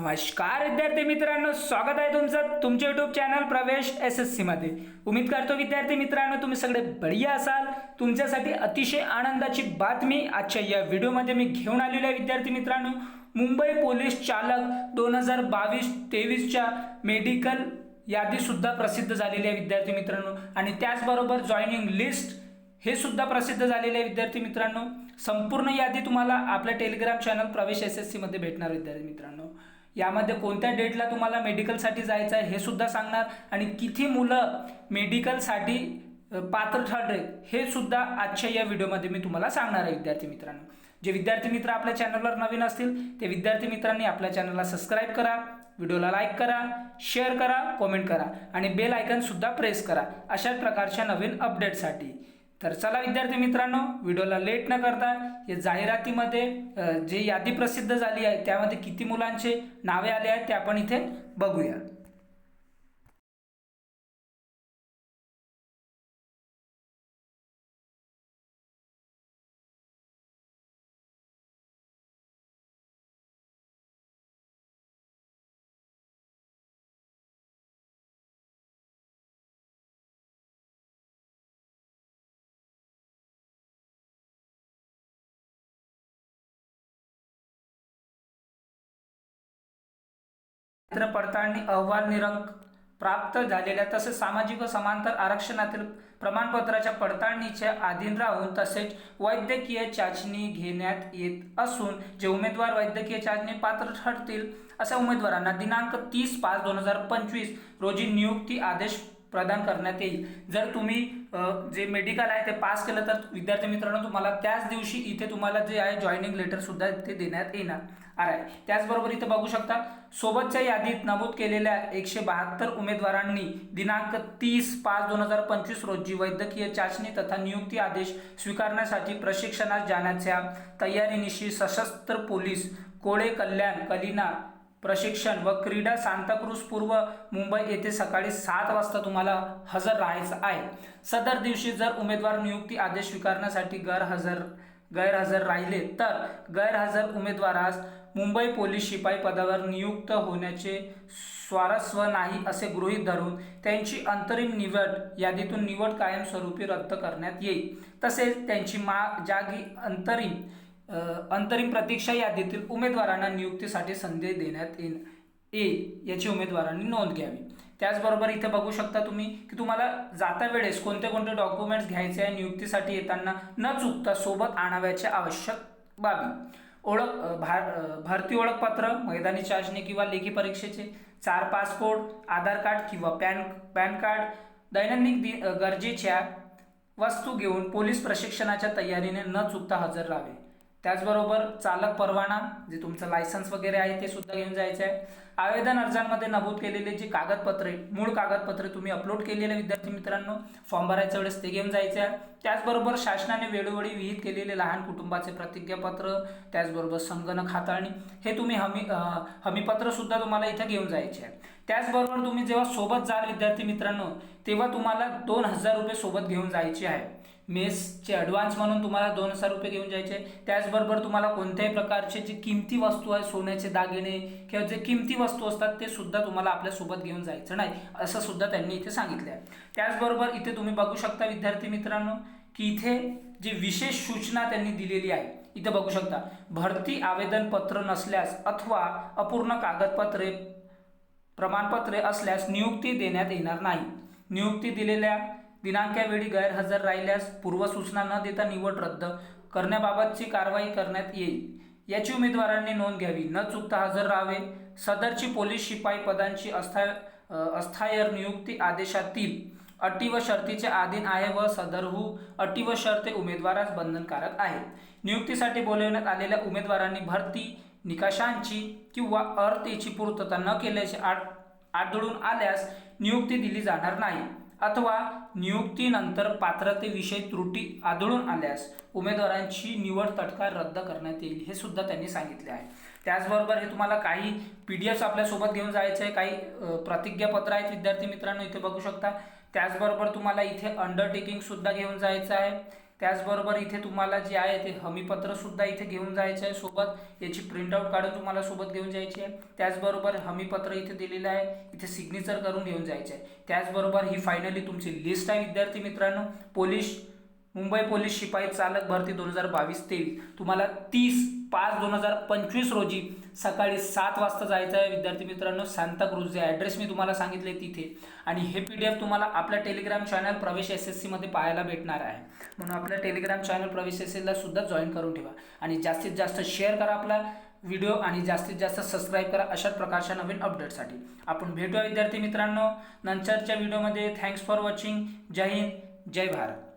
नमस्कार विद्यार्थी मित्रांनो, स्वागत आहे तुमचं तुमच्या यूट्यूब चॅनल प्रवेश SSC मध्ये। उम्मीद करतो विद्यार्थी मित्रांनो तुम्ही सगळे बढिया असाल। तुमच्यासाठी अतिशय आनंदाची बातमी आजच्या या व्हिडिओमध्ये मी घेऊन आलेलो आहे विद्यार्थी मित्रांनो। मुंबई पोलीस चालक 2022-23 च्या मेडिकल यादी सुद्धा प्रसिद्ध झालेली आहे विद्यार्थी मित्रांनो, आणि त्याचबरोबर जॉइनिंग लिस्ट हे सुद्धा प्रसिद्ध झालेले आहे विद्यार्थी मित्रांनो। संपूर्ण यादी तुम्हाला आपल्या टेलिग्राम चॅनल प्रवेश SSC मध्ये भेटणार विद्यार्थी मित्रांनो। यामध्ये कोणत्या डेटला तुम्हाला मेडिकलसाठी जायचं आहे हे सुद्धा सांगणार, आणि किती मुलं मेडिकलसाठी पात्र ठरले हे सुद्धा आजच्या या व्हिडिओमध्ये मी तुम्हाला सांगणार आहे विद्यार्थी मित्रांनो। जे विद्यार्थी मित्र आपल्या चॅनलवर नवीन असतील ते विद्यार्थी मित्रांनी आपल्या चॅनलला सबस्क्राइब करा, व्हिडिओला लाईक करा, शेअर करा, कमेंट करा आणि बेल आयकॉन सुद्धा प्रेस करा अशा प्रकारच्या नवीन अपडेटसाठी। तर चला विद्यार्थी मित्रांनो, व्हिडिओला लेट न करता या जाहिरातीमध्ये जे यादी प्रसिद्ध झाली आहे त्यामध्ये किती मुलांचे नावे आले आहेत ते आपण इथे बघूया। पडताळणी अहवाल निरंक प्राप्त झालेल्या तसेच सामाजिक व समांतर आरक्षणातील प्रमाणपत्राच्या पडताळणीच्या अधीन राहून तसेच वैद्यकीय चाचणी घेण्यात येत असून जे उमेदवार वैद्यकीय चाचणी पात्र ठरतील अशा उमेदवारांना दिनांक 30/5/2025 रोजी नियुक्ती आदेश प्रदान करण्यात येईल। जर तुम्ही जे मेडिकल आहे ते पास केलं तर विद्यार्थी मित्रांनो तुम्हाला त्याच दिवशी इथे तुम्हाला जे आहे जॉइनिंग लेटर सुद्धा इथे देण्यात येणार आहे। त्याचबरोबर इथे बघू शकता सोबतच्या यादीत नमूद केलेल्या 172 उमेदवारांनी दिनांक 30/5/2025 रोजी वैद्यकीय चाचणी तथा नियुक्ती आदेश स्वीकारण्यासाठी प्रशिक्षणास जाण्याच्या तयारीनिशी सशस्त्र पोलीस कोळे कल्याण कलिना प्रशिक्षण व क्रीडा सांताक्रूज पूर्व मुंबई येथे सकाळी 7 वाजता तुम्हाला हजर राहायचं आहे। सदर दिवशी जर उमेदवार नियुक्ती आदेश स्वीकारण्यासाठी गैरहजर राहिले तर गैरहजर उमेदवारास मुंबई पोलीस शिपाई पदावर नियुक्त होण्याचे स्वारस्य नाही असे गृहीत धरून त्यांची अंतरिम निवड यादीतून निवड कायमस्वरूपी रद्द करण्यात येईल। तसेच त्यांची जागी अंतरिम प्रतीक्षा यादीतील उमेदवारांना नियुक्तीसाठी संधी देण्यात येईल याची उमेदवारांनी नोंद घ्यावी। त्याचबरोबर इथे बघू शकता तुम्ही की तुम्हाला जाता वेळेस कोणते कोणते डॉक्युमेंट्स घ्यायचे आहे नियुक्तीसाठी येताना न चुकता सोबत आणाव्याचे आवश्यक बाबी। भरती ओळखपत्र, मैदानी चाचणी किंवा लेखी परीक्षेचे 4 पासपोर्ट, आधार कार्ड किंवा पॅन कार्ड, दैनंदिन गरजेच्या वस्तू घेऊन पोलीस प्रशिक्षणाच्या तयारीने न चुकता हजर राहावे। त्याचबरोबर चालक परवाना जे तुमचं लायसन्स वगैरे आहे ते सुद्धा घेऊन जायचं आहे। आवेदन अर्जांमध्ये नमूद केलेले जे कागदपत्रे मूळ कागदपत्रे तुम्ही अपलोड केलेले विद्यार्थी मित्रांनो फॉर्म भरायच्या वेळेस ते घेऊन जायचे आहे। त्याचबरोबर शासनाने वेळोवेळी विहित केलेले लहान कुटुंबाचे प्रतिज्ञापत्र, त्याचबरोबर संगणक हाताळणी हे तुम्ही हमीपत्र सुद्धा तुम्हाला इथे घेऊन जायचे आहे। त्याचबरोबर तुम्ही जेव्हा सोबत जाल विद्यार्थी मित्रांनो तेव्हा तुम्हाला 2000 रुपये सोबत घेऊन जायचे आहे। मेसचे ॲडव्हान्स म्हणून तुम्हाला 2000 रुपये घेऊन जायचे। त्याचबरोबर तुम्हाला कोणत्याही प्रकारचे जे किमती वस्तू आहे सोन्याचे दागिने किंवा जे किमती वस्तू असतात ते सुद्धा तुम्हाला आपल्या सोबत घेऊन जायचं नाही असं सुद्धा त्यांनी इथे सांगितले आहे। त्याचबरोबर इथे तुम्ही बघू शकता विद्यार्थी मित्रांनो की इथे जी विशेष सूचना त्यांनी दिलेली आहे इथे बघू शकता भरती आवेदन पत्र नसल्यास अथवा अपूर्ण कागदपत्रे प्रमाणपत्रे असल्यास नियुक्ती देण्यात येणार नाही। नियुक्ती दिलेल्या दिनांकावेळी गैरहजर राहिल्यास पूर्वसूचना न देता निवड रद्द करण्याबाबतची कारवाई करण्यात येईल याची उमेदवारांनी नोंद घ्यावी। न चुकता हजर राहावे। सदरची पोलीस शिपाई पदांची अस्थायर नियुक्ती आदेशातील अटी व शर्तीच्या अधीन आहे व सदरहू अटी व शर्ती उमेदवारास बंधनकारक आहे। नियुक्तीसाठी बोलवण्यात आलेल्या उमेदवारांनी भरती निकषांची किंवा अर्थेची पूर्तता न केल्याचे आढळून आल्यास नियुक्ती दिली जाणार नाही अथवा नियुक्तीनंतर पात्रतेविषयी त्रुटी आढळून आल्यास उमेदवारांची निवड तत्काळ रद्द करण्यात येईल हे सुद्धा त्यांनी सांगितले आहे। त्याचबरोबर हे तुम्हाला काही PDF आपल्या सोबत घेऊन जायचे आहे, काही प्रतिज्ञापत्र आहेत विद्यार्थी मित्रांनो इथे बघू शकता। त्याचबरोबर तुम्हाला इथे अंडरटेकिंग सुद्धा घेऊन जायचं आहे। त्याचबरोबर इथे तुम्हाला जे आहे ते हमीपत्रसुद्धा इथे घेऊन जायचं आहे सोबत, याची प्रिंटआउट काढून तुम्हाला सोबत घेऊन जायची आहे। त्याचबरोबर हमीपत्र इथे दिलेलं आहे, इथे सिग्नेचर करून घेऊन जायचं आहे। त्याचबरोबर ही फायनली तुमची लिस्ट आहे विद्यार्थी मित्रांनो। मुंबई पोलीस शिपाई चालक भरती 2022-23 तुम्हाला 30/5/2025 रोजी सकाळी 7 वाजता जायचं आहे विद्यार्थी मित्रांनो, सांताक्रूज जे ॲड्रेस मी तुम्हाला सांगितले तिथे। आणि हे PDF तुम्हाला आपल्या टेलिग्राम चॅनल प्रवेश SSC मध्ये पाहायला भेटणार आहे, म्हणून आपल्या टेलिग्राम चॅनल प्रवेश SSC ला सुद्धा जॉईन करून ठेवा आणि जास्तीत जास्त शेअर करा आपला व्हिडिओ आणि जास्तीत जास्त सबस्क्राईब करा अशाच प्रकारच्या नवीन अपडेटसाठी। आपण भेटूया विद्यार्थी मित्रांनो नंतरच्या व्हिडिओमध्ये। Thanks for watching. जय हिंद, जय भारत।